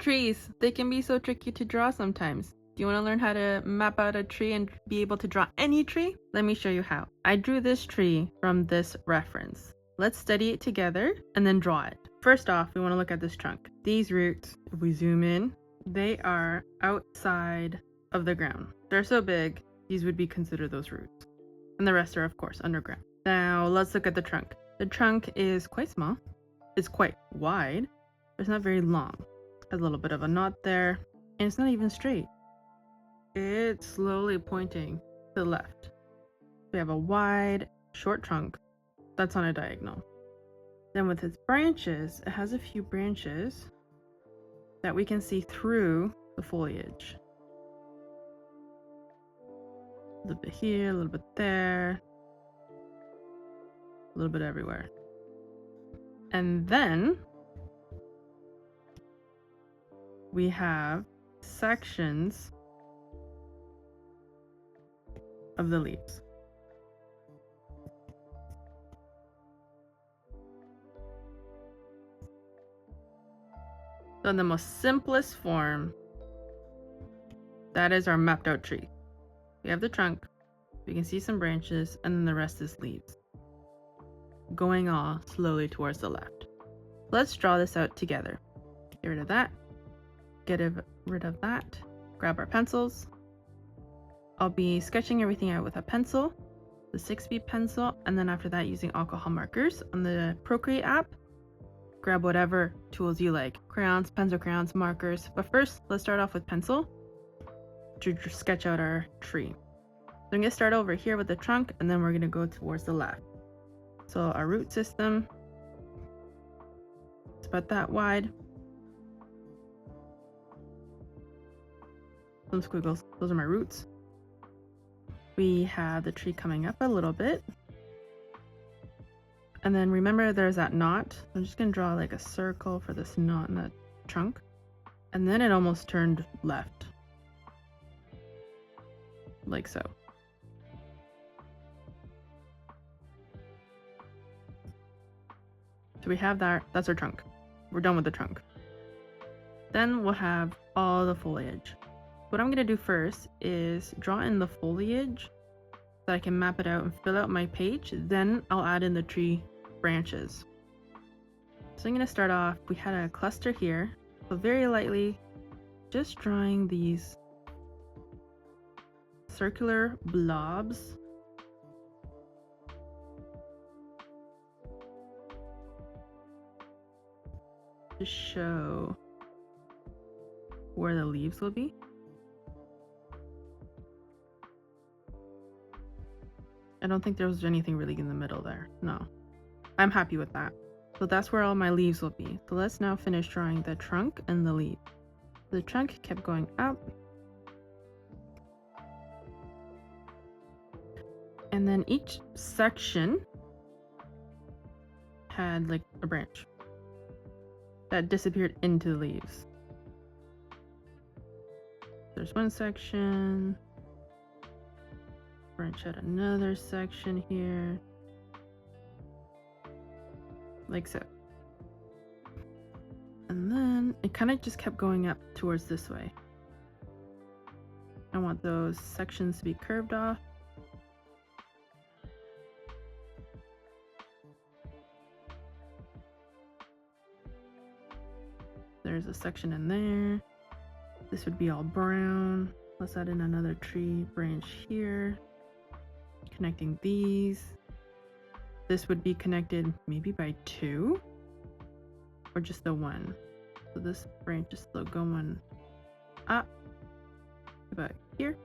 Trees, they can be so tricky to draw sometimes. Do you want to learn how to map out a tree and be able to draw any tree? Let me show you how. I drew this tree from this reference. Let's study it together and then draw it. First off, we want to look at this trunk. These roots, if we zoom in, they are outside of the ground. They're so big, these would be considered those roots. And the rest are, of course, underground. Now, let's look at the trunk. The trunk is quite small. It's quite wide, but it's not very long. Has a little bit of a knot there, and it's not even straight. It's slowly pointing to the left. We have a wide, short trunk that's on a diagonal. Then with its branches, it has a few branches that we can see through the foliage. A little bit here, a little bit there, a little bit everywhere. And then we have sections of the leaves. So in the most simplest form, that is our mapped out tree. We have the trunk, we can see some branches, and then the rest is leaves, going all slowly towards the left. Let's draw this out together. Get rid of that, get rid of that, grab our pencils. I'll be sketching everything out with a pencil, the 6B pencil, and then after that using alcohol markers on the ProCreate app. Grab whatever tools you like, crayons, pencil crayons, markers. But first, let's start off with pencil to sketch out our tree. So I'm gonna start over here with the trunk, and then we're gonna go towards the left. So our root system, it's about that wide. Some squiggles, those are my roots. We have the tree coming up a little bit. And then remember there's that knot. I'm just gonna draw like a circle for this knot in the trunk. And then it almost turned left. Like so. So we have that, that's our trunk. We're done with the trunk. Then we'll have all the foliage. What I'm gonna do first is draw in the foliage so I can map it out and fill out my page. Then I'll add in the tree branches. So I'm gonna start off, we had a cluster here. So very lightly, just drawing these circular blobs. To show where the leaves will be. I don't think there was anything really in the middle there. No, I'm happy with that. So that's where all my leaves will be. So let's now finish drawing the trunk and the leaf. The trunk kept going up. And then each section had like a branch that disappeared into the leaves. There's one section. Branch out another section here, like so. And then it kind of just kept going up towards this way. I want those sections to be curved off. There's a section in there. This would be all brown. Let's add in another tree branch here. Connecting these. This would be connected maybe by 2 or just the 1. So this branch is still going up about here,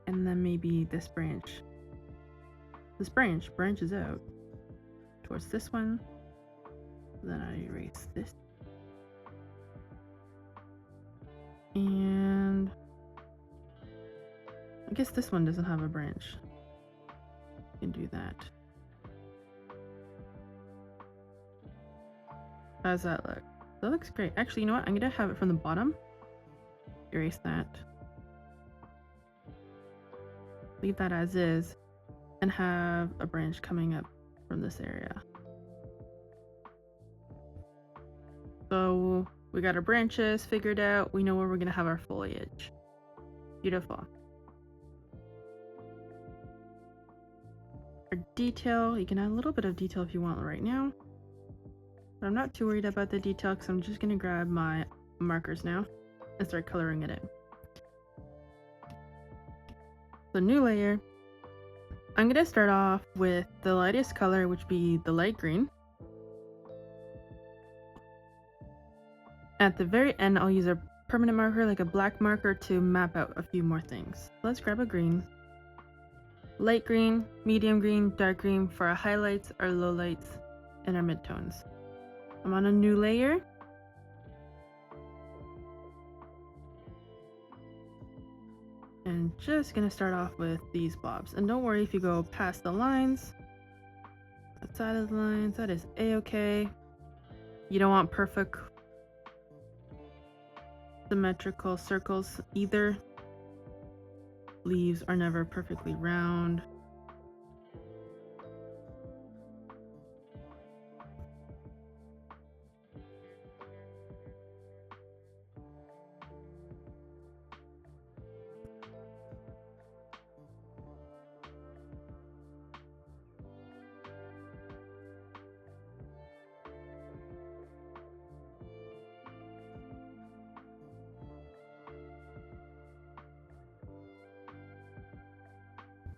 and then maybe this branch branches out towards this one. Then I erase this, and I guess this one doesn't have a branch. You can do that. How does that look? That looks great. Actually, you know what? I'm gonna have it from the bottom. Erase that. Leave that as is, and have a branch coming up from this area. So We got our branches figured out. We know where we're gonna have our foliage. Beautiful. Our detail, you can add a little bit of detail if you want right now. But I'm not too worried about the detail because I'm just gonna grab my markers now and start coloring it in. The new layer, I'm gonna start off with the lightest color, which be the light green. At the very end, I'll use a permanent marker, like a black marker, to map out a few more things. Let's grab a green. Light green, medium green, dark green for our highlights, our lowlights, and our midtones. I'm on a new layer. And just gonna start off with these blobs. And don't worry if you go past the lines, outside of the lines, that is a-okay. You don't want perfect symmetrical circles either. Leaves are never perfectly round.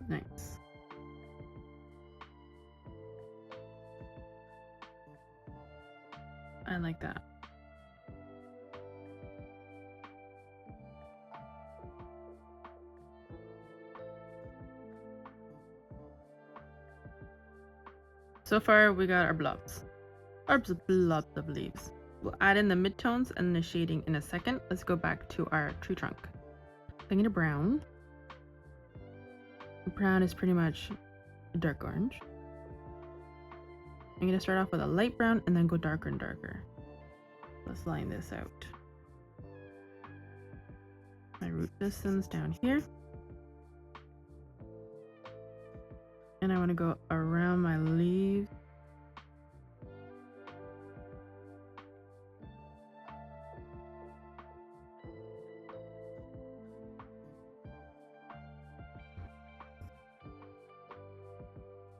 Nice. I like that. So far, we got our blobs. Our blobs of leaves. We'll add in the midtones and the shading in a second. Let's go back to our tree trunk. I'm gonna brown. Brown is pretty much a dark orange. I'm gonna start off with a light brown and then go darker and darker. Let's line this out. My root distance down here. And I want to go around my leaves.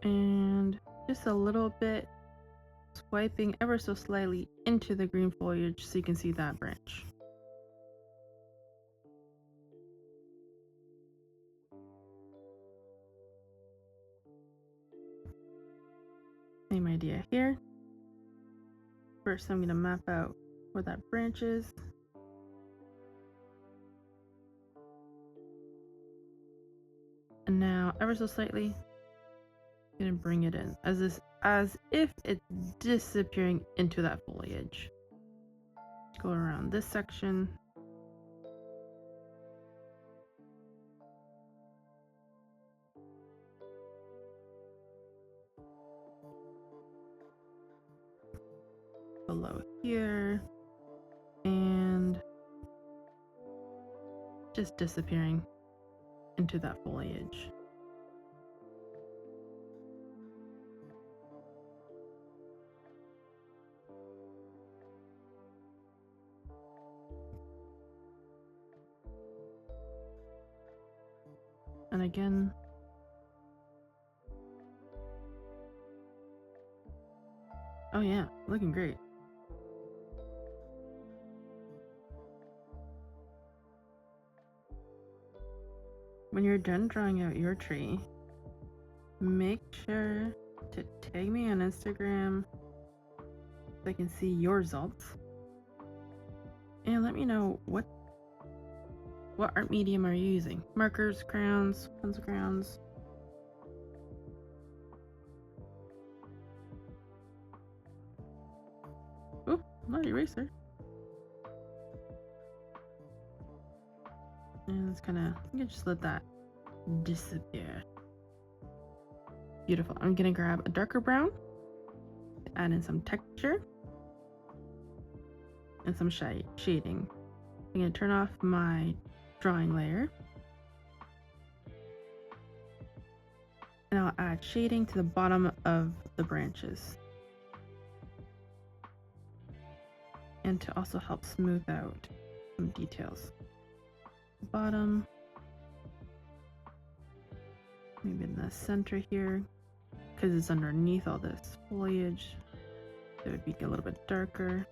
And just a little bit, swiping ever so slightly into the green foliage so you can see that branch. Same idea here. First, I'm going to map out where that branch is. And now, ever so slightly, I'm going to bring it in as if it's disappearing into that foliage. Go around this section. Below here. And just disappearing into that foliage. And again, oh yeah, looking great. When you're done drawing out your tree, make sure to tag me on Instagram so I can see your results. And let me know what art medium are you using? Markers, crayons, pencil crayons. Oh, not eraser. And it's kinda, you can just let that disappear. Beautiful. I'm gonna grab a darker brown, add in some texture and some shading. I'm gonna turn off my drawing layer and I'll add shading to the bottom of the branches. and to also help smooth out some details. Bottom, maybe in the center here, because it's underneath all this foliage, it would be a little bit darker.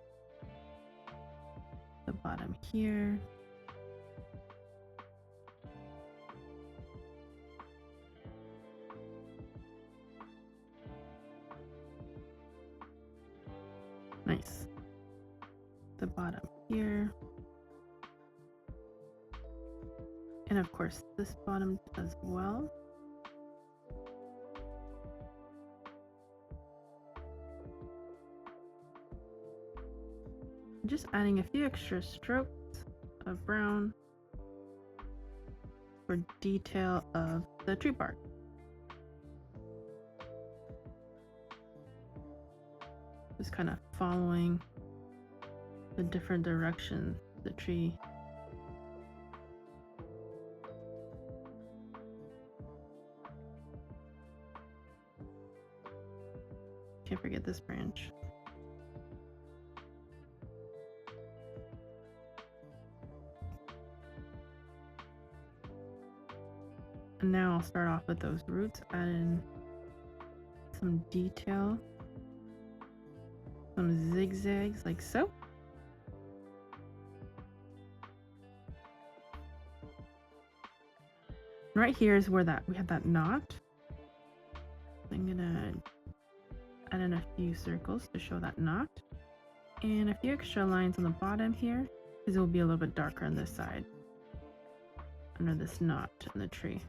The bottom here. Nice. The bottom here. And of course, this bottom as well. Just adding a few extra strokes of brown for detail of the tree bark. Just kind of following the different directions of the tree. Can't forget this branch. And now I'll start off with those roots, add in some detail, some zigzags like so. Right here is where we had that knot. I'm gonna add in a few circles to show that knot, and a few extra lines on the bottom here, because it will be a little bit darker on this side, under this knot in the tree.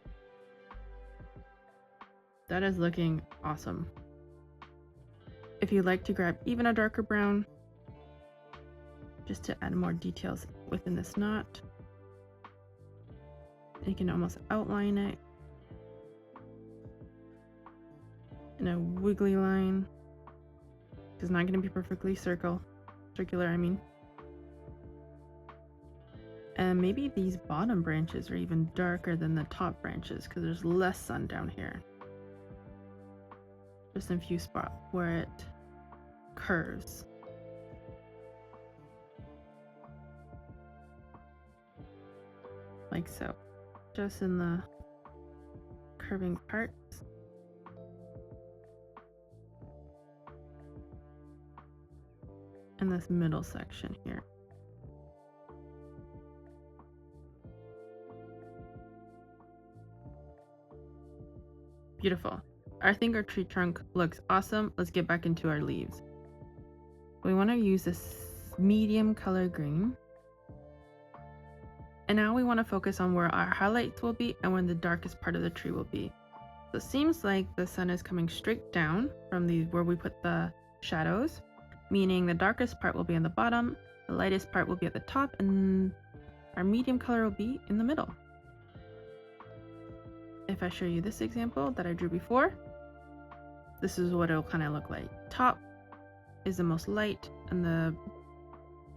That is looking awesome. If you'd like to grab even a darker brown, just to add more details within this knot, you can almost outline it in a wiggly line. It's not going to be perfectly circular, I mean. And maybe these bottom branches are even darker than the top branches because there's less sun down here. Just a few spots where it curves. Like so. Just in the curving parts. And this middle section here. Beautiful. I think our tree trunk looks awesome. Let's get back into our leaves. We want to use this medium color green. And now we want to focus on where our highlights will be and where the darkest part of the tree will be. So it seems like the sun is coming straight down from where we put the shadows, meaning the darkest part will be on the bottom, the lightest part will be at the top, and our medium color will be in the middle. If I show you this example that I drew before, this is what it'll kind of look like. Top is the most light, and the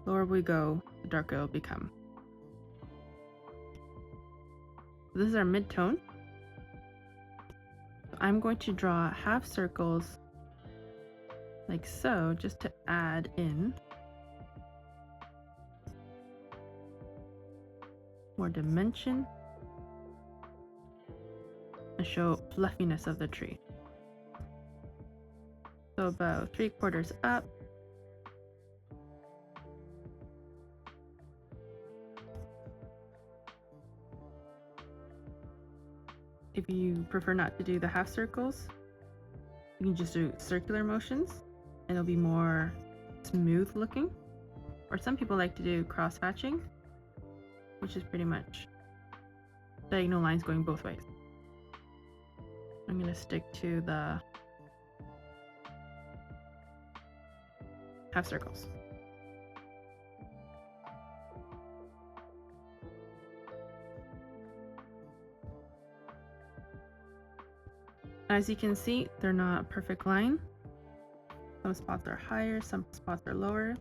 lower we go, the darker it'll become. This is our mid-tone. I'm going to draw half circles like so, just to add in more dimension and show fluffiness of the tree. So about 3/4 up. If you prefer not to do the half circles, you can just do circular motions and it'll be more smooth looking. Or some people like to do cross hatching, which is pretty much diagonal lines going both ways. I'm going to stick to the half circles. As you can see, they're not a perfect line. Some spots are higher, some spots are lower.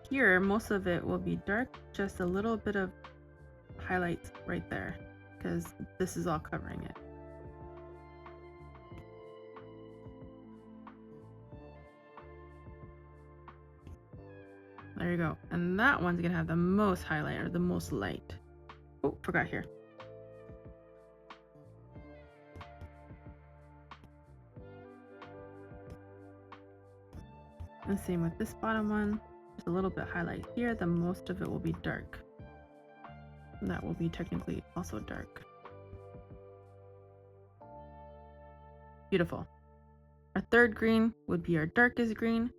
Here, most of it will be dark, just a little bit of highlights right there, because this is all covering it. There There you go. And that one's gonna have the most highlight, or the most light. Oh, forgot here. And same with this bottom one. Just a little bit highlight here. The most of it will be dark. And that will be technically also dark. Beautiful. Our third green would be our darkest green.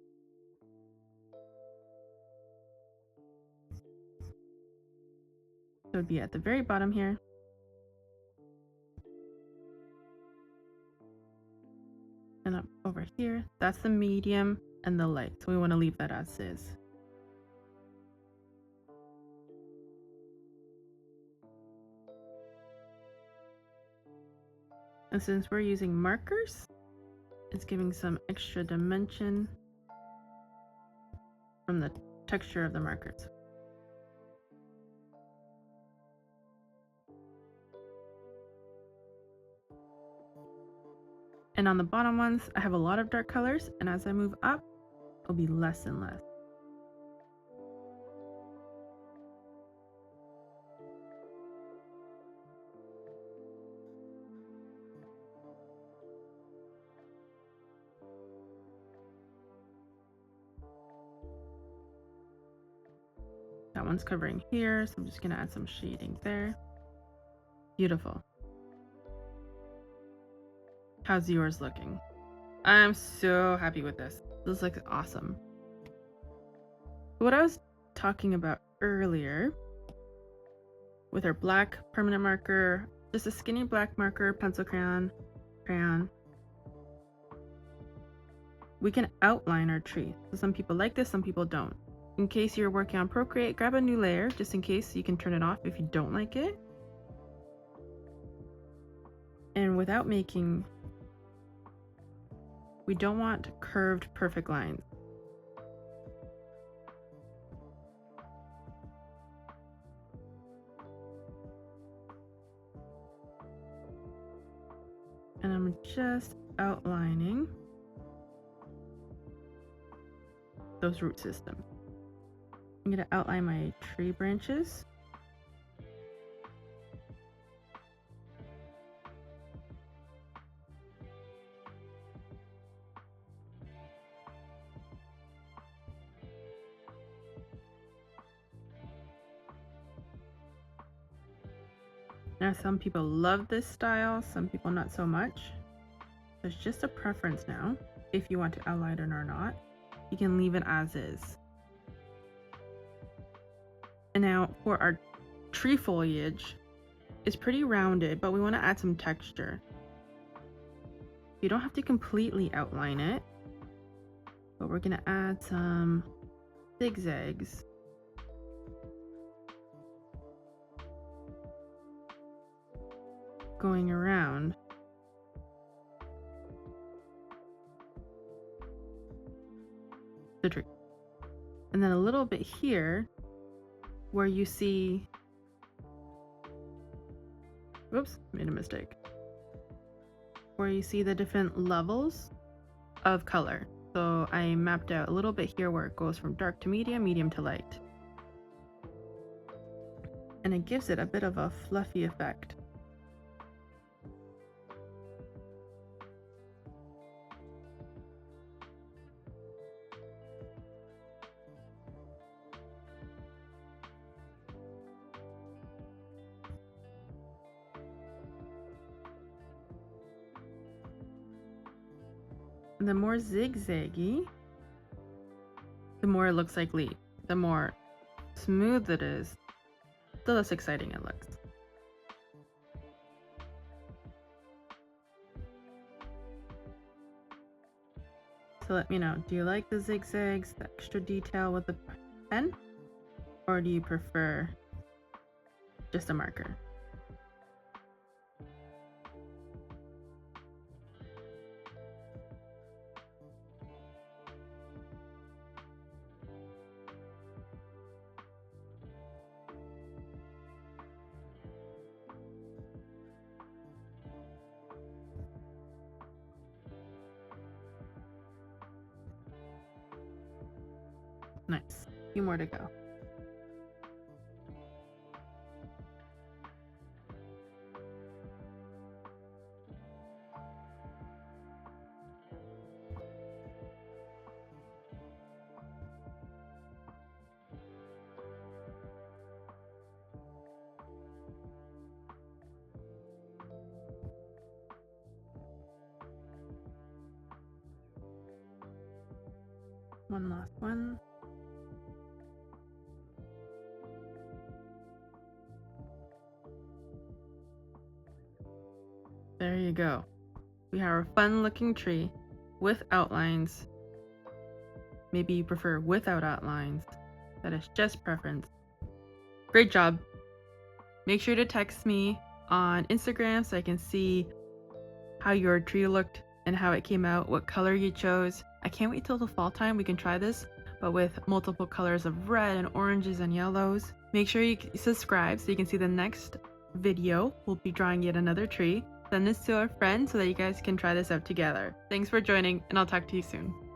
It would be at the very bottom here. And up over here, that's the medium and the light. So we want to leave that as is. And since we're using markers, it's giving some extra dimension from the texture of the markers. And on the bottom ones, I have a lot of dark colors, and as I move up, it'll be less and less. That one's covering here, so I'm just gonna add some shading there. Beautiful. How's yours looking? I'm so happy with this. This looks awesome. What I was talking about earlier with our black permanent marker, just a skinny black marker, pencil crayon, we can outline our tree. So some people like this, some people don't. In case you're working on ProCreate, grab a new layer just in case you can turn it off if you don't like it. And without making, we don't want curved perfect lines. And I'm just outlining those root systems. I'm going to outline my tree branches. Now, some people love this style, some people not so much. There's just a preference now. If you want to outline it or not, you can leave it as is. And now for our tree foliage, it's pretty rounded, but we want to add some texture. You don't have to completely outline it, but we're going to add some zigzags. Going around. The tree. And then a little bit here where you see, whoops, made a mistake. Where you see the different levels of color. So I mapped out a little bit here where it goes from dark to medium, medium to light. And it gives it a bit of a fluffy effect. And the more zigzaggy, the more it looks like leaf. The more smooth it is, the less exciting it looks. So let me know, do you like the zigzags, the extra detail with the pen? Or do you prefer just a marker? Nice. A few more to go. One last one. There you go. We have a fun looking tree with outlines. Maybe you prefer without outlines. That is just preference. Great job. Make sure to text me on Instagram so I can see how your tree looked and how it came out, what color you chose. I can't wait till the fall time we can try this, but with multiple colors of red and oranges and yellows. Make sure you subscribe so you can see the next video. We'll be drawing yet another tree. Send this to a friend so that you guys can try this out together. Thanks for joining, and I'll talk to you soon.